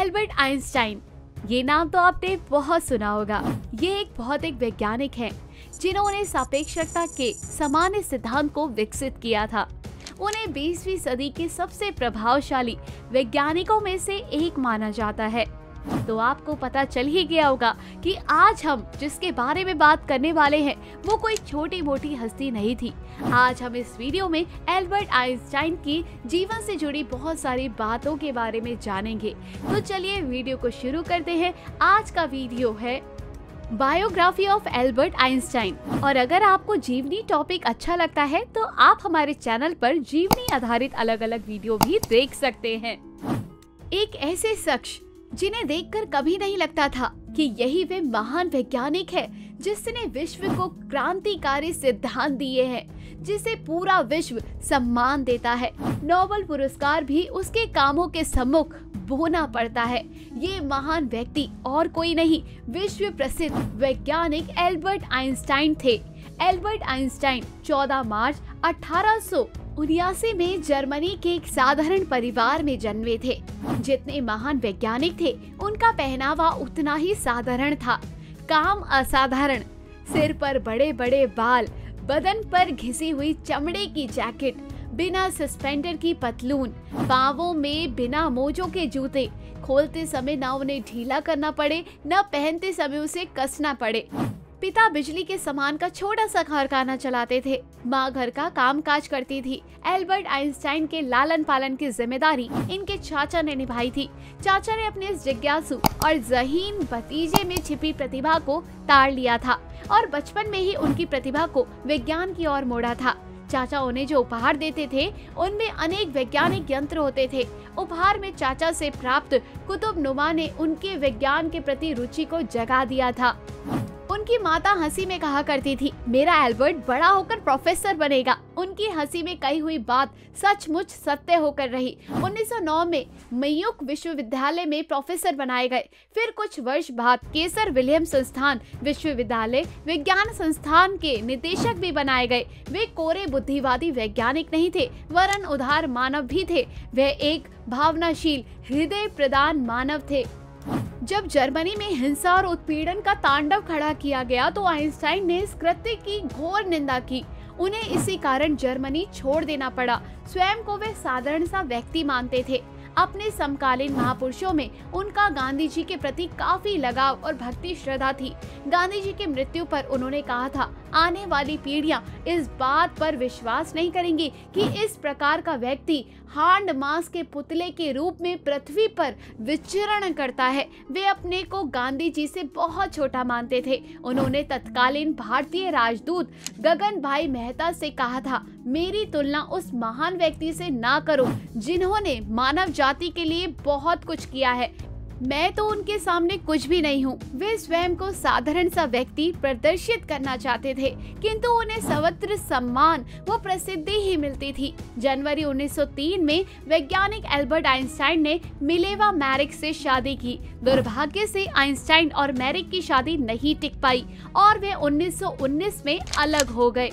Albert Einstein, ये नाम तो आपने बहुत सुना होगा। ये एक भौतिक वैज्ञानिक हैं जिन्होंने सापेक्षता के सामान्य सिद्धांत को विकसित किया था। उन्हें 20वीं सदी के सबसे प्रभावशाली वैज्ञानिकों में से एक माना जाता है। तो आपको पता चल ही गया होगा कि आज हम जिसके बारे में बात करने वाले हैं वो कोई छोटी मोटी हस्ती नहीं थी। आज हम इस वीडियो में एल्बर्ट आइंस्टाइन की जीवन से जुड़ी बहुत सारी बातों के बारे में जानेंगे। तो चलिए वीडियो को शुरू करते हैं। आज का वीडियो है बायोग्राफी ऑफ एल्बर्ट आइंस्टाइन। और अगर आपको जीवनी टॉपिक अच्छा लगता है तो आप हमारे चैनल पर जीवनी आधारित अलग अलग वीडियो भी देख सकते हैं। एक ऐसे शख्स जिन्हें देखकर कभी नहीं लगता था कि यही वे महान वैज्ञानिक है जिसने विश्व को क्रांतिकारी सिद्धांत दिए हैं, जिसे पूरा विश्व सम्मान देता है। नोबेल पुरस्कार भी उसके कामों के सम्मुख बोना पड़ता है। ये महान व्यक्ति और कोई नहीं, विश्व प्रसिद्ध वैज्ञानिक एल्बर्ट आइंस्टाइन थे। एल्बर्ट आइंस्टाइन 14 मार्च 1879 में जर्मनी के एक साधारण परिवार में जन्मे थे। जितने महान वैज्ञानिक थे उनका पहनावा उतना ही साधारण था। काम असाधारण, सिर पर बड़े बड़े बाल, बदन पर घिसी हुई चमड़े की जैकेट, बिना सस्पेंडर की पतलून, पांवों में बिना मोजों के जूते, खोलते समय न उन्हें ढीला करना पड़े न पहनते समय उसे कसना पड़े। पिता बिजली के सामान का छोटा सा कारखाना चलाते थे, माँ घर का कामकाज करती थी। एल्बर्ट आइंस्टाइन के लालन पालन की जिम्मेदारी इनके चाचा ने निभाई थी। चाचा ने अपने इस जिज्ञासु और ज़हीन भतीजे में छिपी प्रतिभा को ताड़ लिया था और बचपन में ही उनकी प्रतिभा को विज्ञान की ओर मोड़ा था। चाचा उन्हें जो उपहार देते थे उनमें अनेक वैज्ञानिक यंत्र होते थे। उपहार में चाचा से प्राप्त कुतुबनुमा ने उनके विज्ञान के प्रति रुचि को जगा दिया था। उनकी माता हंसी में कहा करती थी, मेरा एल्बर्ट बड़ा होकर प्रोफेसर बनेगा। उनकी हंसी में कही हुई बात सचमुच सत्य होकर रही। 1909 में मयूक विश्वविद्यालय में प्रोफेसर बनाए गए। फिर कुछ वर्ष बाद केसर विलियम संस्थान विश्वविद्यालय विज्ञान संस्थान के निदेशक भी बनाए गए। वे कोरे बुद्धिवादी वैज्ञानिक नहीं थे, वरन उदार मानव भी थे। वे एक भावनाशील हृदय प्रदान मानव थे। जब जर्मनी में हिंसा और उत्पीड़न का तांडव खड़ा किया गया तो आइंस्टाइन ने इस कृत्य की घोर निंदा की। उन्हें इसी कारण जर्मनी छोड़ देना पड़ा। स्वयं को वे साधारण सा व्यक्ति मानते थे। अपने समकालीन महापुरुषों में उनका गांधी जी के प्रति काफी लगाव और भक्ति श्रद्धा थी। गांधी जी की मृत्यु पर उन्होंने कहा था, आने वाली पीढ़ियां इस बात पर विश्वास नहीं करेंगी कि इस प्रकार का व्यक्ति हांड मांस के पुतले के रूप में पृथ्वी पर विचरण करता है। वे अपने को गांधी जी से बहुत छोटा मानते थे। उन्होंने तत्कालीन भारतीय राजदूत गगन भाई मेहता से कहा था, मेरी तुलना उस महान व्यक्ति से ना करो जिन्होंने मानव जाति के लिए बहुत कुछ किया है। मैं तो उनके सामने कुछ भी नहीं हूँ। वे स्वयं को साधारण सा व्यक्ति प्रदर्शित करना चाहते थे, किंतु उन्हें सर्वत्र सम्मान व प्रसिद्धि ही मिलती थी। जनवरी 1903 में वैज्ञानिक एल्बर्ट आइंस्टाइन ने मिलेवा मैरिक से शादी की। दुर्भाग्य से आइंस्टाइन और मैरिक की शादी नहीं टिक पाई और वे 1919 में अलग हो गए।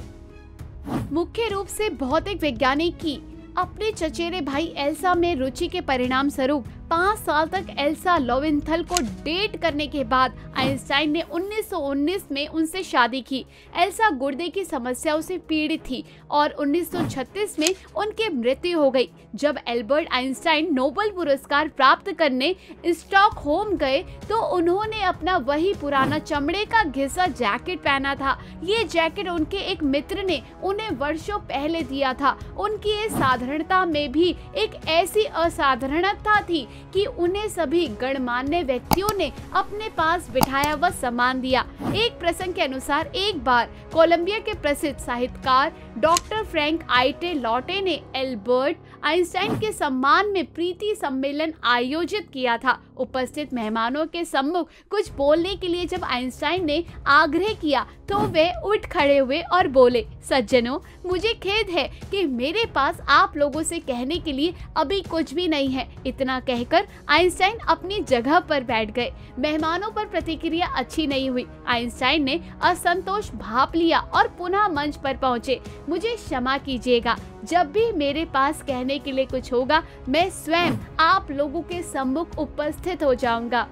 मुख्य रूप से भौतिक वैज्ञानिक की अपने चचेरे भाई एल्सा में रुचि के परिणाम स्वरूप 5 साल तक एल्सा लोवेंथल को डेट करने के बाद आइंस्टाइन ने 1919 में उनसे शादी की। एल्सा गुर्दे की समस्याओं से पीड़ित थी और 1936 में उनकी मृत्यु हो गई। जब एल्बर्ट आइंस्टाइन नोबेल पुरस्कार प्राप्त करने स्टॉकहोम गए तो उन्होंने अपना वही पुराना चमड़े का घिसा जैकेट पहना था। ये जैकेट उनके एक मित्र ने उन्हें वर्षों पहले दिया था। उनकी इस साधारणता में भी एक ऐसी असाधारणता थी कि उन्हें सभी गणमान्य व्यक्तियों ने अपने पास बिठाया व सम्मान दिया। एक प्रसंग के अनुसार एक बार कोलंबिया के प्रसिद्ध साहित्यकार डॉक्टर फ्रैंक आइटे लॉटे ने एल्बर्ट आइंस्टाइन के सम्मान में प्रीति सम्मेलन आयोजित किया था। उपस्थित मेहमानों के सम्मुख कुछ बोलने के लिए जब आइंस्टाइन ने आग्रह किया तो वे उठ खड़े हुए और बोले, सज्जनों, मुझे खेद है कि मेरे पास आप लोगों से कहने के लिए अभी कुछ भी नहीं है। इतना कहकर आइंस्टाइन अपनी जगह पर बैठ गए। मेहमानों पर प्रतिक्रिया अच्छी नहीं हुई। आइंस्टाइन ने असंतोष भाप लिया और पुनः मंच पर पहुंचे। मुझे क्षमा कीजिएगा, जब भी मेरे पास कहने करने के लिए कुछ होगा, मैं स्वयं आप लोगों के सम्मुख उपस्थित हो जाऊंगा।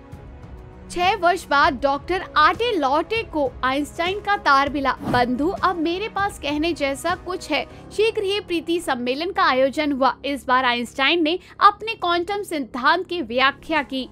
6 वर्ष बाद डॉक्टर आटे लौटे को आइंस्टाइन का तार मिला। बंधु, अब मेरे पास कहने जैसा कुछ है। शीघ्र ही प्रीति सम्मेलन का आयोजन हुआ। इस बार आइंस्टाइन ने अपने क्वांटम सिद्धांत की व्याख्या की,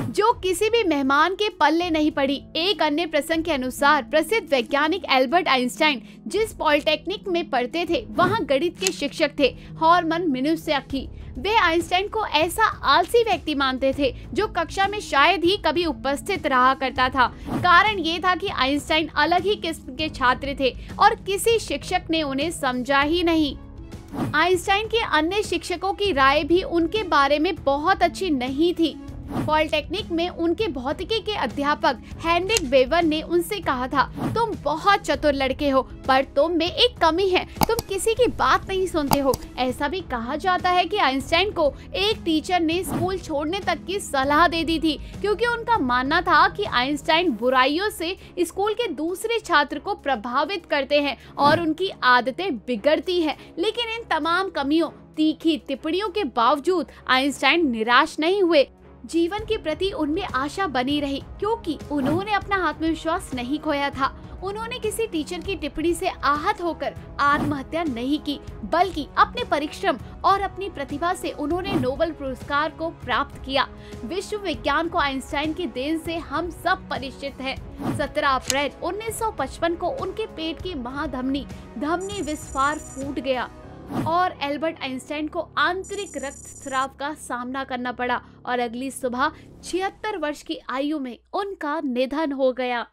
जो किसी भी मेहमान के पल्ले नहीं पड़ी। एक अन्य प्रसंग के अनुसार प्रसिद्ध वैज्ञानिक एल्बर्ट आइंस्टाइन जिस पॉलिटेक्निक में पढ़ते थे, वहाँ गणित के शिक्षक थे हॉर्मन मिन्यूस्की। वे आइंस्टाइन को ऐसा आलसी व्यक्ति मानते थे जो कक्षा में शायद ही कभी उपस्थित रहा करता था। कारण ये था कि आइंस्टाइन अलग ही किस्म के छात्र थे और किसी शिक्षक ने उन्हें समझा ही नहीं। आइंस्टाइन के अन्य शिक्षकों की राय भी उनके बारे में बहुत अच्छी नहीं थी। पॉलिटेक्निक में उनके भौतिकी के अध्यापक हेनरिक वेबर ने उनसे कहा था, तुम बहुत चतुर लड़के हो, पर तुम में एक कमी है, तुम किसी की बात नहीं सुनते हो। ऐसा भी कहा जाता है कि आइंस्टाइन को एक टीचर ने स्कूल छोड़ने तक की सलाह दे दी थी, क्योंकि उनका मानना था कि आइंस्टाइन बुराइयों से स्कूल के दूसरे छात्र को प्रभावित करते हैं और उनकी आदतें बिगड़ती है। लेकिन इन तमाम कमियों, तीखी टिप्पणियों के बावजूद आइंस्टाइन निराश नहीं हुए। जीवन के प्रति उनमें आशा बनी रही, क्योंकि उन्होंने अपना आत्मविश्वास नहीं खोया था। उन्होंने किसी टीचर की टिप्पणी से आहत होकर आत्महत्या नहीं की, बल्कि अपने परिश्रम और अपनी प्रतिभा से उन्होंने नोबेल पुरस्कार को प्राप्त किया। विश्व विज्ञान को आइंस्टाइन की देन से हम सब परिचित हैं। 17 अप्रैल 1955 को उनके पेट की धमनी विस्फार फूट गया और एल्बर्ट आइंस्टाइन को आंतरिक रक्तस्राव का सामना करना पड़ा और अगली सुबह 76 वर्ष की आयु में उनका निधन हो गया।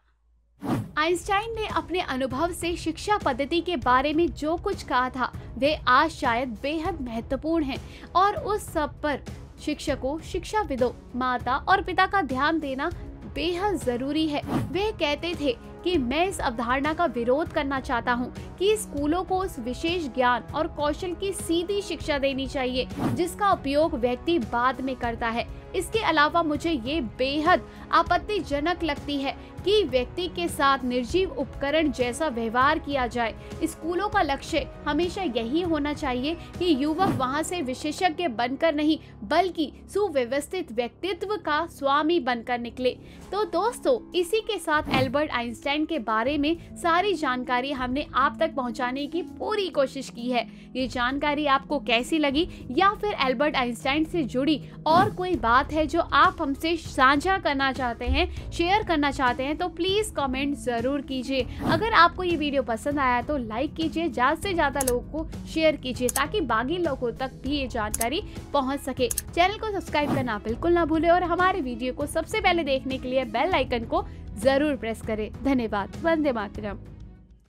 आइंस्टाइन ने अपने अनुभव से शिक्षा पद्धति के बारे में जो कुछ कहा था, वे आज शायद बेहद महत्वपूर्ण हैं और उस सब पर शिक्षकों, शिक्षाविदों, माता और पिता का ध्यान देना बेहद जरूरी है। वे कहते थे कि मैं इस अवधारणा का विरोध करना चाहता हूँ कि स्कूलों को उस विशेष ज्ञान और कौशल की सीधी शिक्षा देनी चाहिए जिसका उपयोग व्यक्ति बाद में करता है। इसके अलावा मुझे ये बेहद आपत्तिजनक लगती है कि व्यक्ति के साथ निर्जीव उपकरण जैसा व्यवहार किया जाए। स्कूलों का लक्ष्य हमेशा यही होना चाहिए कि युवक वहां से विशेषज्ञ बनकर नहीं, बल्कि सुव्यवस्थित व्यक्तित्व का स्वामी बनकर निकले। तो दोस्तों, इसी के साथ एल्बर्ट आइंस्टाइन के बारे में सारी जानकारी हमने आप तक पहुंचाने की पूरी कोशिश की है। ये जानकारी आपको कैसी लगी, या फिर एल्बर्ट आइंस्टाइन से जुड़ी और कोई बात है जो आप हमसे साझा करना चाहते हैं, शेयर करना चाहते हैं, तो प्लीज कमेंट जरूर कीजिए। अगर आपको ये वीडियो पसंद आया तो लाइक कीजिए, ज्यादा से ज्यादा लोगों को शेयर कीजिए ताकि बाकी लोगों तक भी ये जानकारी पहुंच सके। चैनल को सब्सक्राइब करना बिल्कुल ना भूलें और हमारे वीडियो को सबसे पहले देखने के लिए बेल आइकन को जरूर प्रेस करें। धन्यवाद। वंदे मातरम।